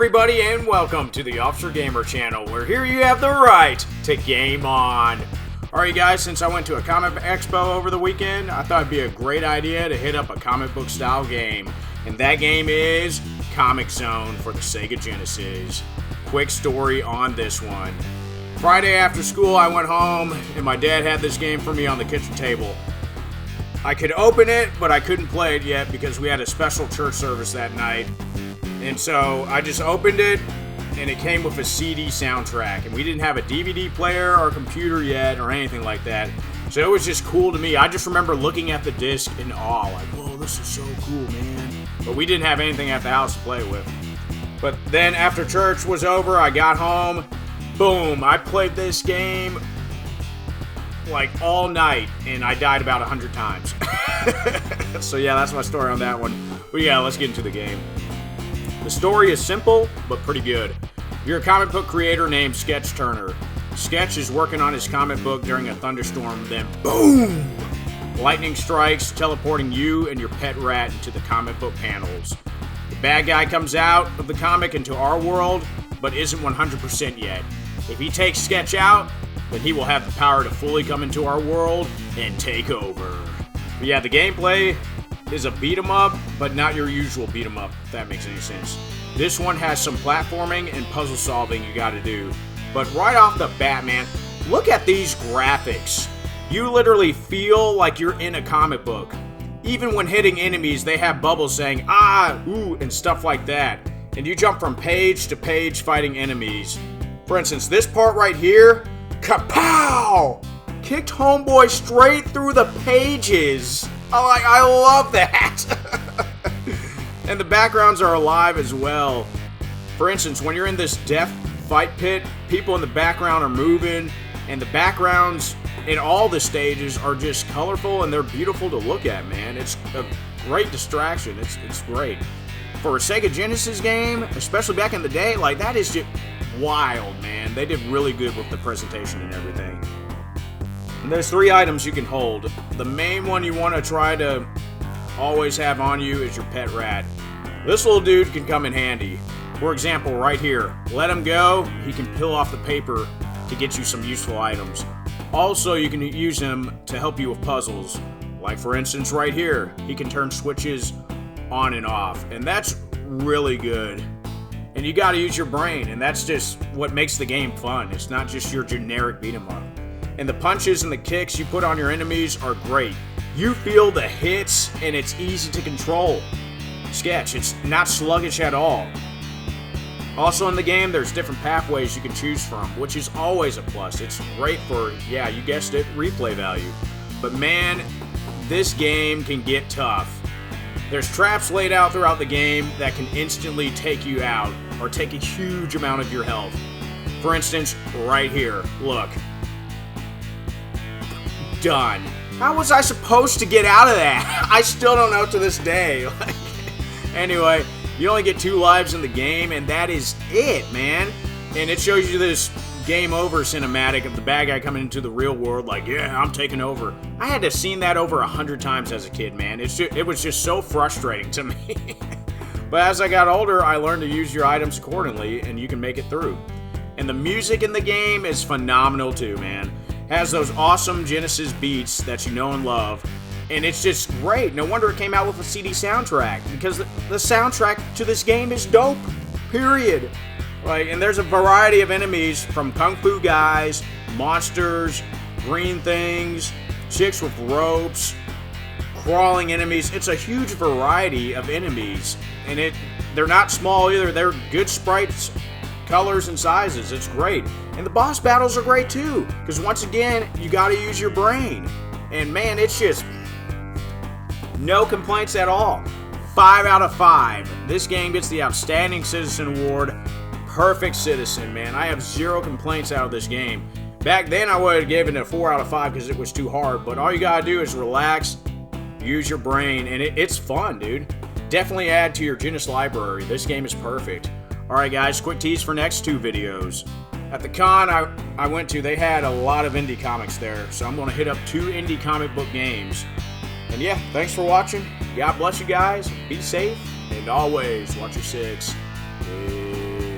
everybody, and welcome to the Officer Gamer channel, where here you have the right to game on. Alright guys, since I went to a comic expo over the weekend, I thought it'd be a great idea to hit up a comic book style game. And that game is Comix Zone for the Sega Genesis. Quick story on this one. Friday after school I went home, and my dad had this game for me on the kitchen table. I could open it, but I couldn't play it yet because we had a special church service that night. And so I just opened it, and it came with a CD soundtrack. And we didn't have a DVD player or computer yet or anything like that. So it was just cool to me. I just remember looking at the disc in awe, like, whoa, this is so cool, man. But we didn't have anything at the house to play with. But then after church was over, I got home. Boom, I played this game like all night, and I died about 100 times. So yeah, that's my story on that one. But yeah, let's get into the game. The story is simple, but pretty good. You're a comic book creator named Sketch Turner. Sketch is working on his comic book during a thunderstorm, then boom! Lightning strikes, teleporting you and your pet rat into the comic book panels. The bad guy comes out of the comic into our world, but isn't 100% yet. If he takes Sketch out, then he will have the power to fully come into our world and take over. But yeah, the gameplay is a beat 'em up, but not your usual beat 'em up, if that makes any sense. This one has some platforming and puzzle solving you gotta do. But right off the bat, man, look at these graphics. You literally feel like you're in a comic book. Even when hitting enemies, they have bubbles saying, ah, ooh, and stuff like that. And you jump from page to page fighting enemies. For instance, this part right here, kapow! Kicked homeboy straight through the pages. I love that. And the backgrounds are alive as well. For instance, when you're in this death fight pit, people in the background are moving, and the backgrounds in all the stages are just colorful and they're beautiful to look at, man. It's a great distraction. It's great. For a Sega Genesis game, especially back in the day, like, that is just wild, man. They did really good with the presentation and everything. And there's 3 items you can hold. The main one you want to try to always have on you is your pet rat. This little dude can come in handy. For example, right here, let him go, he can peel off the paper to get you some useful items. Also, you can use him to help you with puzzles. Like, for instance, right here, he can turn switches on and off, and that's really good. And you gotta use your brain, and that's just what makes the game fun. It's not just your generic beat 'em up. And the punches and the kicks you put on your enemies are great. You feel the hits, and it's easy to control. Sketch, it's not sluggish at all. Also in the game, there's different pathways you can choose from, which is always a plus. It's great for, yeah, you guessed it, replay value. But man, this game can get tough. There's traps laid out throughout the game that can instantly take you out, or take a huge amount of your health. For instance, right here, look. Done. How was I supposed to get out of that? I still don't know to this day. Anyway, you only get 2 lives in the game, and that is it, man. And it shows you this game over cinematic of the bad guy coming into the real world like, yeah, I'm taking over. I had to have seen that over 100 times as a kid, man. It was just so frustrating to me. But as I got older, I learned to use your items accordingly, and you can make it through. And the music in the game is phenomenal too, man. Has those awesome Genesis beats that you know and love, and it's just great. No wonder it came out with a CD soundtrack, because the soundtrack to this game is dope, period. Like, and there's a variety of enemies, from kung fu guys, monsters, green things, chicks with ropes, crawling enemies. It's a huge variety of enemies, and they're not small either. They're good sprites, colors, and sizes. It's great. And the boss battles are great too, because once again, you gotta use your brain. And man, it's just no complaints at all. 5 out of 5. This game gets the Outstanding Citizen Award. Perfect citizen, man. I have 0 complaints out of this game. Back then, I would have given it a 4 out of 5 because it was too hard, but all you gotta do is relax, use your brain, and it's fun, dude. Definitely add to your Genesis library. This game is perfect. Alright guys, quick tease for next 2 videos. At the con I went to, they had a lot of indie comics there, so I'm going to hit up 2 indie comic book games. And yeah, thanks for watching. God bless you guys, be safe, and always watch your 6. Peace.